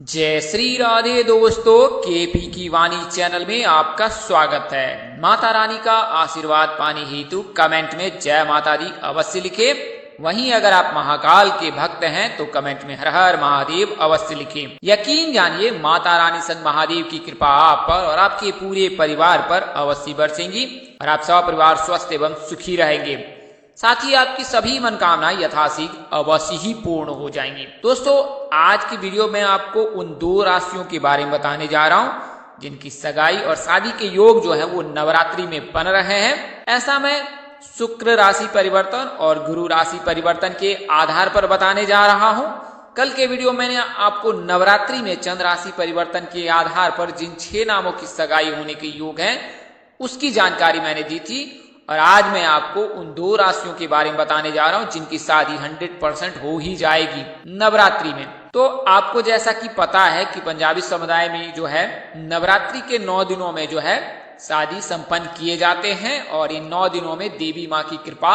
जय श्री राधे दोस्तों, केपी की वाणी चैनल में आपका स्वागत है। माता रानी का आशीर्वाद पाने हेतु कमेंट में जय माता दी अवश्य लिखे। वहीं अगर आप महाकाल के भक्त हैं तो कमेंट में हर हर महादेव अवश्य लिखें। यकीन जानिए माता रानी संत महादेव की कृपा आप पर और आपके पूरे परिवार पर अवश्य बरसेंगी और आप सब परिवार स्वस्थ एवं सुखी रहेंगे। साथ ही आपकी सभी मनोकामनाएं यथाशीघ्र अवश्य ही पूर्ण हो जाएंगी। दोस्तों, आज की वीडियो में आपको उन दो राशियों के बारे में बताने जा रहा हूं जिनकी सगाई और शादी के योग जो है वो नवरात्रि में बन रहे हैं। ऐसा मैं शुक्र राशि परिवर्तन और गुरु राशि परिवर्तन के आधार पर बताने जा रहा हूं। कल के वीडियो मैंने आपको नवरात्रि में चंद्र राशि परिवर्तन के आधार पर जिन 6 नामों की सगाई होने के योग हैं उसकी जानकारी मैंने दी थी और आज मैं आपको उन दो राशियों के बारे में बताने जा रहा हूं जिनकी शादी 100% हो ही जाएगी नवरात्रि में। तो आपको जैसा कि पता है कि पंजाबी समुदाय में जो है नवरात्रि के 9 दिनों में जो है शादी संपन्न किए जाते हैं और इन 9 दिनों में देवी माँ की कृपा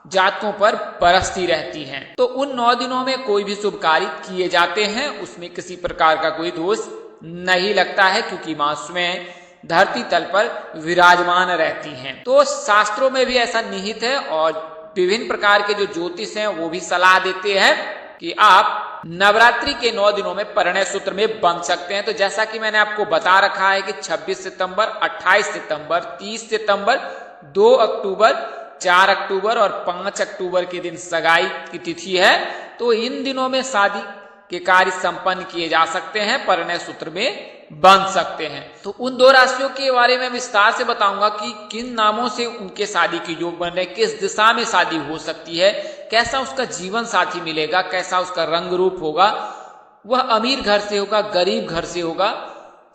जातकों पर बरसती रहती है। तो उन 9 दिनों में कोई भी शुभ कार्य किए जाते हैं, उसमें किसी प्रकार का कोई दोष नहीं लगता है क्योंकि माँ स्वयं धरती तल पर विराजमान रहती हैं। तो शास्त्रों में भी ऐसा निहित है और विभिन्न प्रकार के जो ज्योतिष हैं वो भी सलाह देते हैं कि आप नवरात्रि के 9 दिनों में परिणय सूत्र में बंध सकते हैं। तो जैसा कि मैंने आपको बता रखा है कि 26 सितंबर, 28 सितंबर, 30 सितंबर, 2 अक्टूबर, 4 अक्टूबर और 5 अक्टूबर के दिन सगाई की तिथि है। तो इन दिनों में शादी के कार्य संपन्न किए जा सकते हैं, परिणय सूत्र में बन सकते हैं। तो उन दो राशियों के बारे में विस्तार से बताऊंगा कि किन नामों से उनके शादी के योग बन रहे, किस दिशा में शादी हो सकती है, कैसा उसका जीवन साथी मिलेगा, कैसा उसका रंग रूप होगा, वह अमीर घर से होगा, गरीब घर से होगा,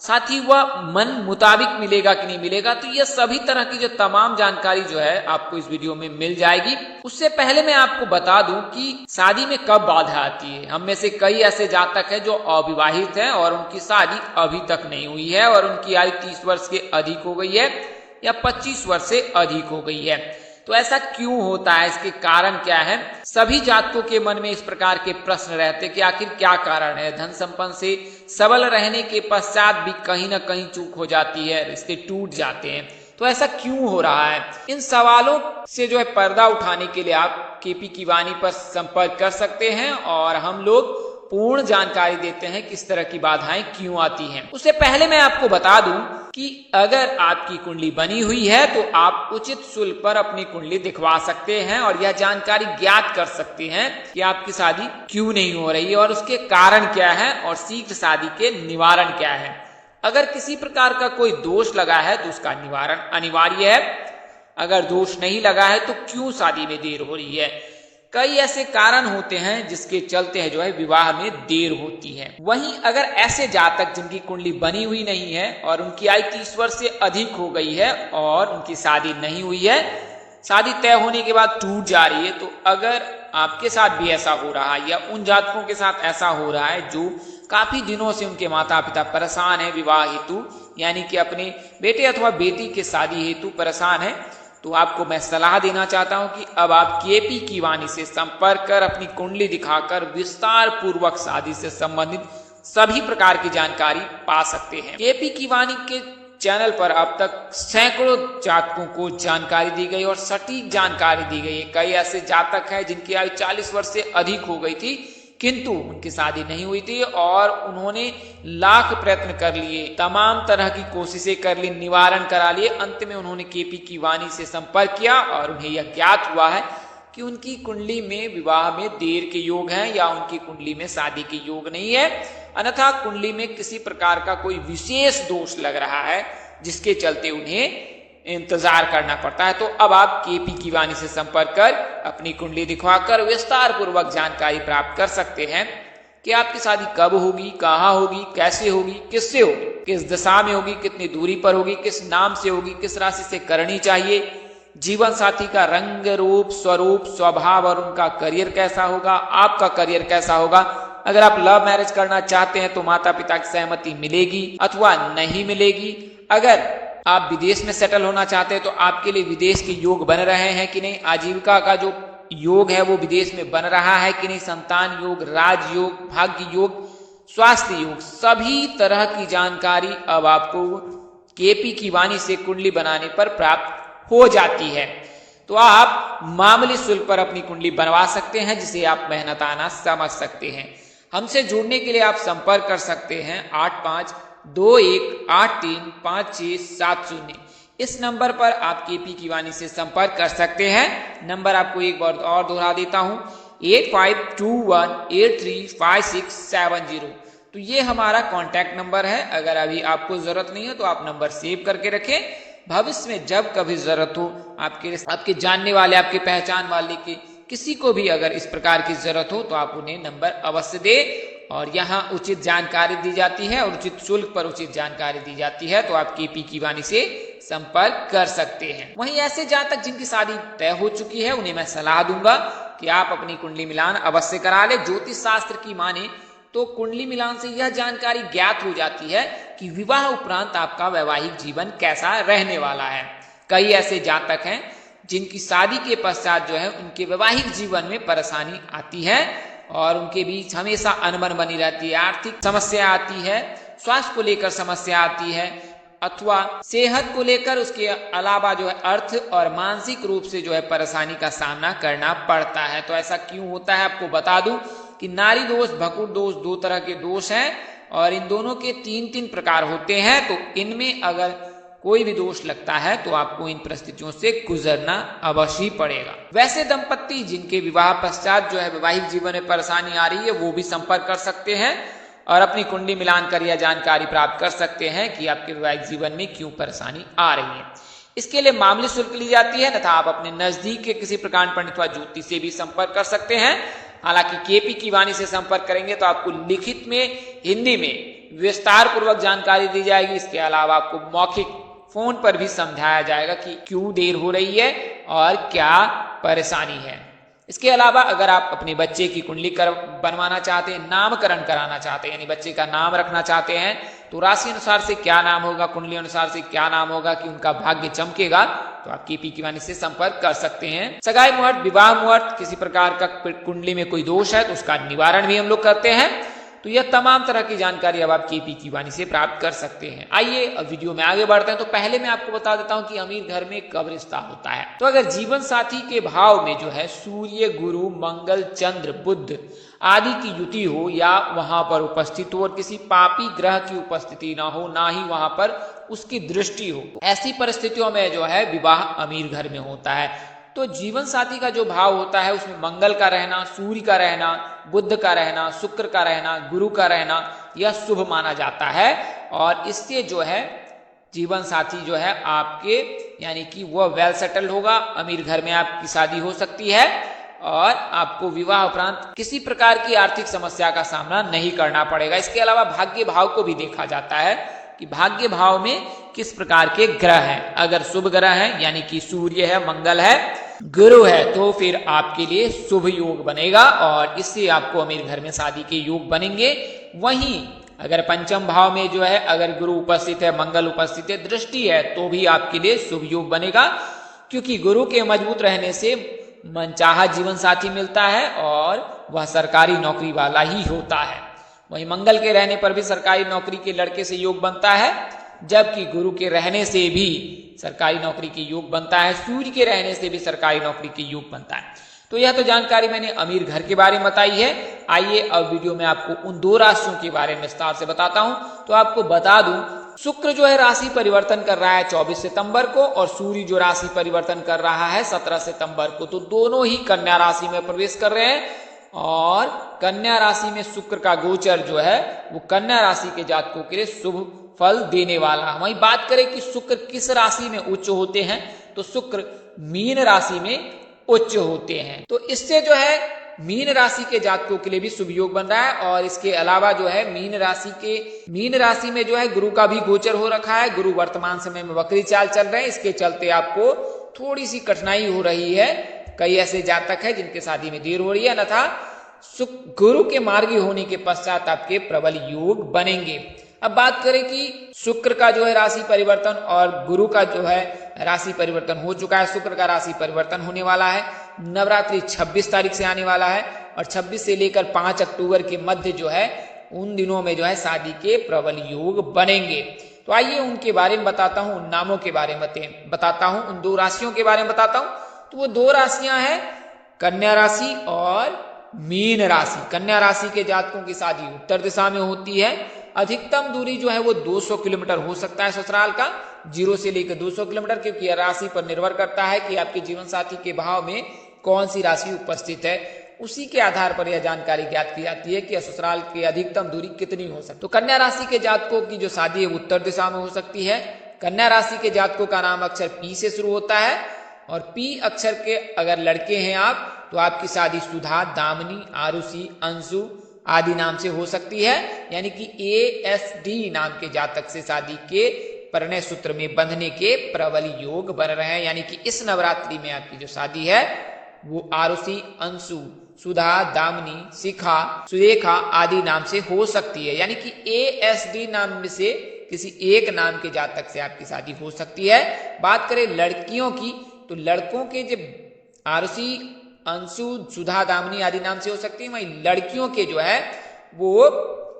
साथ ही वह मन मुताबिक मिलेगा कि नहीं मिलेगा। तो यह सभी तरह की जो तमाम जानकारी जो है आपको इस वीडियो में मिल जाएगी। उससे पहले मैं आपको बता दूं कि शादी में कब बाधा आती है। हम में से कई ऐसे जातक हैं जो अविवाहित हैं और उनकी शादी अभी तक नहीं हुई है और उनकी आयु 30 वर्ष के अधिक हो गई है या 25 वर्ष से अधिक हो गई है। तो ऐसा क्यों होता है, इसके कारण क्या है? सभी जातकों के मन में इस प्रकार के प्रश्न रहते कि आखिर क्या कारण है। धन संपन्न से सबल रहने के पश्चात भी कहीं ना कहीं चूक हो जाती है, रिश्ते टूट जाते हैं। तो ऐसा क्यों हो रहा है? इन सवालों से जो है पर्दा उठाने के लिए आप केपी की वाणी पर संपर्क कर सकते हैं और हम लोग पूर्ण जानकारी देते हैं किस तरह की बाधाएं क्यों आती हैं। उससे पहले मैं आपको बता दूं कि अगर आपकी कुंडली बनी हुई है तो आप उचित शुल्क पर अपनी कुंडली दिखवा सकते हैं और यह जानकारी ज्ञात कर सकते हैं कि आपकी शादी क्यों नहीं हो रही है और उसके कारण क्या है और शीघ्र शादी के निवारण क्या है। अगर किसी प्रकार का कोई दोष लगा है तो उसका निवारण अनिवार्य है। अगर दोष नहीं लगा है तो क्यों शादी में देर हो रही है? कई ऐसे कारण होते हैं जिसके चलते है जो है विवाह में देर होती है। वहीं अगर ऐसे जातक जिनकी कुंडली बनी हुई नहीं है और उनकी आयु 30 वर्ष से अधिक हो गई है और उनकी शादी नहीं हुई है, शादी तय होने के बाद टूट जा रही है, तो अगर आपके साथ भी ऐसा हो रहा है या उन जातकों के साथ ऐसा हो रहा है जो काफी दिनों से उनके माता पिता परेशान है विवाह हेतु, यानी कि अपने बेटे अथवा बेटी के शादी हेतु परेशान है, तो आपको मैं सलाह देना चाहता हूं कि अब आप केपी की वाणी से संपर्क कर अपनी कुंडली दिखाकर विस्तार पूर्वक शादी से संबंधित सभी प्रकार की जानकारी पा सकते हैं। केपी की वाणी के चैनल पर अब तक सैकड़ों जातकों को जानकारी दी गई और सटीक जानकारी दी गई है। कई ऐसे जातक हैं जिनकी आयु 40 वर्ष से अधिक हो गई थी किंतु उनकी शादी नहीं हुई थी और उन्होंने लाख प्रयत्न कर लिए, तमाम तरह की कोशिशें कर ली, निवारण करा लिए, अंत में उन्होंने केपी की वाणी से संपर्क किया और उन्हें यह ज्ञात हुआ है कि उनकी कुंडली में विवाह में देर के योग हैं या उनकी कुंडली में शादी के योग नहीं है, अन्यथा कुंडली में किसी प्रकार का कोई विशेष दोष लग रहा है जिसके चलते उन्हें इंतजार करना पड़ता है। तो अब आप केपी की वाणी से संपर्क कर अपनी कुंडली दिखवाकर विस्तार पूर्वक जानकारी प्राप्त कर सकते हैं कि आपकी शादी कब होगी, कहाँ होगी, कैसे होगी, किससे होगी, किस दिशा में होगी, कितनी दूरी पर होगी, किस नाम से होगी, किस राशि से करनी चाहिए, जीवन साथी का रंग रूप, स्वरूप, स्वभाव और उनका करियर कैसा होगा, आपका करियर कैसा होगा। अगर आप लव मैरिज करना चाहते हैं तो माता पिता की सहमति मिलेगी अथवा नहीं मिलेगी। अगर आप विदेश में सेटल होना चाहते हैं तो आपके लिए विदेश के योग बन रहे हैं कि नहीं, आजीविका का जो योग है वो विदेश में बन रहा है कि नहीं, संतान योग, राज योग, भाग्य योग, स्वास्थ्य योग, सभी तरह की जानकारी अब आपको केपी की वाणी से कुंडली बनाने पर प्राप्त हो जाती है। तो आप मामूली शुल्क पर अपनी कुंडली बनवा सकते हैं, जिसे आप मेहनताना समझ सकते हैं। हमसे जुड़ने के लिए आप संपर्क कर सकते हैं 8521835670। इस नंबर पर आप केपी की वाणी से संपर्क कर सकते हैं। नंबर आपको एक बार और दोहरा देता हूं, 8521835670। तो ये हमारा कांटेक्ट नंबर है। अगर अभी आपको जरूरत नहीं है तो आप नंबर सेव करके रखें। भविष्य में जब कभी जरूरत हो, आपके जानने वाले, आपके पहचान वाले के किसी को भी अगर इस प्रकार की जरूरत हो तो आप उन्हें नंबर अवश्य दे। और यहाँ उचित जानकारी दी जाती है और उचित शुल्क पर उचित जानकारी दी जाती है। तो आप केपी की वाणी से संपर्क कर सकते हैं। वहीं ऐसे जातक जिनकी शादी तय हो चुकी है, उन्हें मैं सलाह दूंगा कि आप अपनी कुंडली मिलान अवश्य करा ले। ज्योतिष शास्त्र की माने तो कुंडली मिलान से यह जानकारी ज्ञात हो जाती है कि विवाह उपरांत आपका वैवाहिक जीवन कैसा रहने वाला है। कई ऐसे जातक हैं जिनकी शादी के पश्चात जो है उनके वैवाहिक जीवन में परेशानी आती है और उनके बीच हमेशा अनबन बनी रहती है, आर्थिक समस्या आती है, स्वास्थ्य को लेकर समस्या आती है, अथवा सेहत को लेकर, उसके अलावा जो है अर्थ और मानसिक रूप से जो है परेशानी का सामना करना पड़ता है। तो ऐसा क्यों होता है आपको बता दूं कि नारी दोष, भकुर दोष, दो तरह के दोष हैं और इन दोनों के तीन प्रकार होते हैं। तो इनमें अगर कोई भी दोष लगता है तो आपको इन परिस्थितियों से गुजरना अवश्य पड़ेगा। वैसे दंपत्ति जिनके विवाह पश्चात जो है वैवाहिक जीवन में परेशानी आ रही है, वो भी संपर्क कर सकते हैं और अपनी कुंडली मिलान कर यह जानकारी प्राप्त कर सकते हैं कि आपके वैवाहिक जीवन में क्यों परेशानी आ रही है। इसके लिए मामूली शुल्क ली जाती है, तथा आप अपने नजदीक के किसी प्रकांड पंडित अथवा ज्योतिष से भी संपर्क कर सकते हैं। हालांकि केपी की वाणी से संपर्क करेंगे तो आपको लिखित में, हिंदी में विस्तार पूर्वक जानकारी दी जाएगी। इसके अलावा आपको मौखिक फोन पर भी समझाया जाएगा कि क्यों देर हो रही है और क्या परेशानी है। इसके अलावा अगर आप अपने बच्चे की कुंडली बनवाना चाहते हैं, नामकरण कराना चाहते हैं, यानी बच्चे का नाम रखना चाहते हैं, तो राशि अनुसार से क्या नाम होगा, कुंडली अनुसार से क्या नाम होगा कि उनका भाग्य चमकेगा, तो आप केपी की वाणी से संपर्क कर सकते हैं। सगाई मुहूर्त, विवाह मुहूर्त, किसी प्रकार का कुंडली में कोई दोष है तो उसका निवारण भी हम लोग करते हैं। तो यह तमाम तरह की जानकारी अब आप केपी की वाणी से प्राप्त कर सकते हैं। आइए अब वीडियो में आगे बढ़ते हैं। तो पहले मैं आपको बता देता हूं कि अमीर घर में कब रिश्ता होता है। तो अगर जीवन साथी के भाव में जो है सूर्य, गुरु, मंगल, चंद्र, बुध आदि की युति हो या वहां पर उपस्थित हो और किसी पापी ग्रह की उपस्थिति ना हो, ना ही वहां पर उसकी दृष्टि हो, ऐसी परिस्थितियों में जो है विवाह अमीर घर में होता है। तो जीवन साथी का जो भाव होता है उसमें मंगल का रहना, सूर्य का रहना, बुध का रहना, शुक्र का रहना, गुरु का रहना, यह शुभ माना जाता है। और इससे जो है जीवन साथी जो है आपके, यानी कि वह वेल सेटल होगा, अमीर घर में आपकी शादी हो सकती है और आपको विवाह उपरांत किसी प्रकार की आर्थिक समस्या का सामना नहीं करना पड़ेगा। इसके अलावा भाग्य भाव को भी देखा जाता है कि भाग्य भाव में किस प्रकार के ग्रह हैं। अगर शुभ ग्रह हैं, यानी कि सूर्य है, मंगल है, गुरु है, तो फिर आपके लिए शुभ योग बनेगा और इससे आपको अमीर घर में शादी के योग बनेंगे। वहीं अगर पंचम भाव में जो है अगर गुरु उपस्थित है, मंगल उपस्थित है, दृष्टि है, तो भी आपके लिए शुभ योग बनेगा, क्योंकि गुरु के मजबूत रहने से मनचाहा जीवन साथी मिलता है और वह सरकारी नौकरी वाला ही होता है। वहीं मंगल के रहने पर भी सरकारी नौकरी के लड़के से योग बनता है, जबकि गुरु के रहने से भी सरकारी नौकरी के योग बनता है, सूर्य के रहने से भी सरकारी नौकरी के योग बनता है। तो यह तो जानकारी मैंने अमीर घर के बारे में बताई है। आइए अब वीडियो में आपको उन दो राशियों के बारे में विस्तार से बताता हूं। तो आपको बता दूं, शुक्र जो है राशि परिवर्तन कर रहा है 24 सितंबर को और सूर्य जो राशि परिवर्तन कर रहा है 17 सितंबर को। तो दोनों ही कन्या राशि में प्रवेश कर रहे हैं और कन्या राशि में शुक्र का गोचर जो है वो कन्या राशि के जातकों के लिए शुभ फल देने वाला। वहीं बात करें कि शुक्र किस राशि में उच्च होते हैं, तो शुक्र मीन राशि में उच्च होते हैं। तो इससे जो है मीन राशि के जातकों के लिए भी शुभ योग बन रहा है। और इसके अलावा जो है मीन राशि में जो है गुरु का भी गोचर हो रखा है। गुरु वर्तमान समय में वक्री चाल चल रहे हैं, इसके चलते आपको थोड़ी सी कठिनाई हो रही है। कई ऐसे जातक है जिनके शादी में देर हो रही है, अन्यथा गुरु के मार्गी होने के पश्चात आपके प्रबल योग बनेंगे। अब बात करें कि शुक्र का जो है राशि परिवर्तन और गुरु का जो है राशि परिवर्तन हो चुका है। शुक्र का राशि परिवर्तन होने वाला है, नवरात्रि 26 तारीख से आने वाला है और 26 से लेकर 5 अक्टूबर के मध्य जो है उन दिनों में जो है शादी के प्रबल योग बनेंगे। तो आइए उनके बारे में बताता हूं, उन नामों के बारे में बताता हूं, उन 2 राशियों के बारे में बताता हूं। तो वो 2 राशियां हैं कन्या राशि और मीन राशि। कन्या राशि के जातकों की शादी उत्तर दिशा में होती है। अधिकतम दूरी जो है वो 200 किलोमीटर हो सकता है ससुराल का, 0 से लेकर 200 किलोमीटर, क्योंकि यह राशि पर निर्भर करता है कि आपके जीवन साथी के भाव में कौन सी राशि उपस्थित है। उसी के आधार पर यह जानकारी ज्ञात की जाती है कि ससुराल की अधिकतम दूरी कितनी हो सकती है। तो कन्या राशि के जातकों की जो शादी है उत्तर दिशा में हो सकती है। कन्या राशि के जातकों का नाम अक्षर पी से शुरू होता है और पी अक्षर के अगर लड़के हैं आप, तो आपकी शादी सुधा, दामिनी, आरुषि, अंशु आदि नाम से हो सकती है। यानी कि ASD नाम के जातक से शादी के परिणय सूत्र में बंधने के प्रबल योग बन रहे हैं। यानी कि इस नवरात्रि में आपकी जो शादी है वो आरुषि, अंशु, सुधा, दामिनी, शिखा, सुरेखा आदि नाम से हो सकती है। यानी कि ASD नाम में से किसी एक नाम के जातक से आपकी शादी हो सकती है। बात करें लड़कियों की, तो लड़कों के जब आरुषि, अंशु, सुधा, दामिनी आदि नाम से हो सकती है, वहीं लड़कियों के जो है वो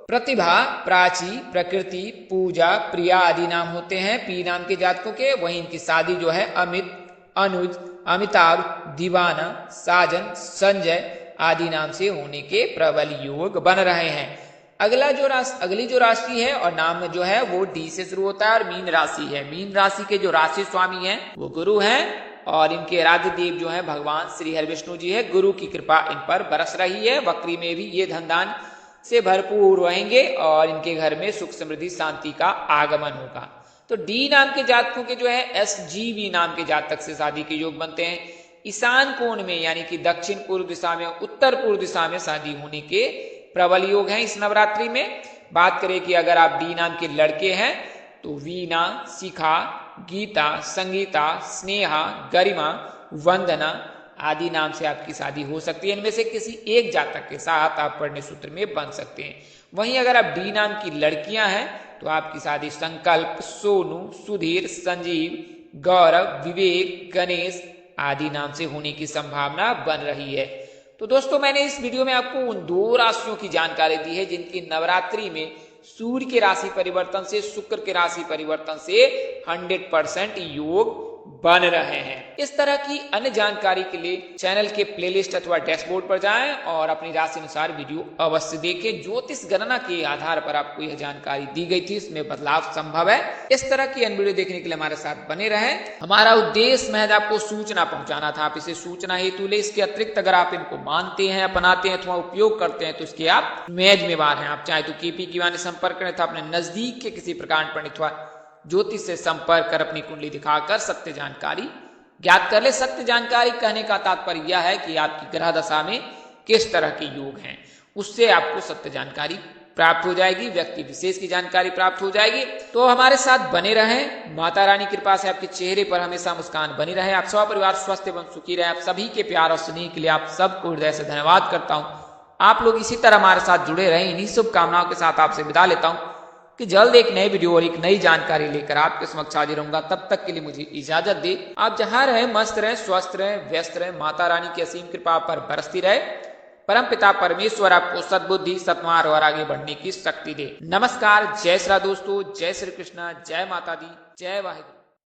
प्रतिभा, प्राची, प्रकृति, पूजा, प्रिया आदि नाम होते हैं पी नाम के जातकों के। वहीं इनकी शादी जो है अमित, अनुज, अमिताभ, दीवाना, साजन, संजय आदि नाम से होने के प्रबल योग बन रहे हैं। अगली जो राशि है और नाम जो है वो डी से शुरू होता है और मीन राशि है। मीन राशि के जो राशि स्वामी हैं वो गुरु हैं और इनके आराध्य देव जो है भगवान श्री हरि विष्णु जी है। गुरु की कृपा इन पर बरस रही है। वक्री में भी ये धन दान से भरपूर रहेंगे और इनके घर में सुख, समृद्धि, शांति का आगमन होगा। तो डी नाम के जातकों के जो है SGB नाम के जातक से शादी के योग बनते हैं। ईशान कोण में यानी कि दक्षिण पूर्व दिशा में, उत्तर पूर्व दिशा में शादी होने के प्रबल योग हैं इस नवरात्रि में। बात करें कि अगर आप डी नाम के लड़के हैं तो वीणा, शिखा, गीता, संगीता, स्नेहा, गरिमा, वंदना आदि नाम से आपकी शादी हो सकती है। इनमें से किसी एक जातक के साथ आप परिणय सूत्र में बन सकते हैं। वहीं अगर आप डी नाम की लड़कियां हैं तो आपकी शादी संकल्प, सोनू, सुधीर, संजीव, गौरव, विवेक, गणेश आदि नाम से होने की संभावना बन रही है। तो दोस्तों मैंने इस वीडियो में आपको उन 2 राशियों की जानकारी दी है जिनकी नवरात्रि में सूर्य के राशि परिवर्तन से, शुक्र के राशि परिवर्तन से 100% योग बन रहे हैं। इस तरह की अन्य जानकारी के लिए चैनल के प्लेलिस्ट अथवा डैशबोर्ड पर जाएं और अपनी राशि अनुसार वीडियो अवश्य देखें। ज्योतिष गणना के आधार पर आपको यह जानकारी दी गई थी, इसमें बदलाव संभव है। इस तरह की अन्य वीडियो देखने के लिए हमारे साथ बने रहें। हमारा उद्देश्य महज आपको सूचना पहुंचाना था, आप इसे सूचना हेतु ले। इसके अतिरिक्त अगर आप इनको मानते हैं, अपनाते हैं अथवा उपयोग करते हैं तो इसके आप जिम्मेवार हैं। आप चाहे तो KP की वाणी संपर्क करें, अपने नजदीक के किसी प्रकार पंडित अथवा ज्योतिष से संपर्क कर अपनी कुंडली दिखाकर सत्य जानकारी ज्ञात कर ले। सत्य जानकारी कहने का तात्पर्य यह है कि आपकी ग्रह दशा में किस तरह के योग हैं, उससे आपको सत्य जानकारी प्राप्त हो जाएगी, व्यक्ति विशेष की जानकारी प्राप्त हो जाएगी। तो हमारे साथ बने रहें। माता रानी कृपा से आपके चेहरे पर हमेशा मुस्कान बनी रहे, आप सब परिवार स्वस्थ एवं सुखी रहे। आप सभी के प्यार और स्नेह के लिए आप सबको हृदय से धन्यवाद करता हूँ। आप लोग इसी तरह हमारे साथ जुड़े रहें। इन्हीं शुभकामनाओं के साथ आपसे विदा लेता हूँ कि जल्द एक नई वीडियो और एक नई जानकारी लेकर आपके समक्ष हाजिर रहूंगा। तब तक के लिए मुझे इजाजत दे। आप जहां रहे मस्त रहे, स्वस्थ रहे, व्यस्त रहे। माता रानी की असीम कृपा पर बरसती रहे। परम पिता परमेश्वर आपको सद्बुद्धि, सत्मार्ग और आगे बढ़ने की शक्ति दे। नमस्कार, जय श्री राम दोस्तों, जय श्री कृष्णा, जय माता दी, जय वाहिगुरु।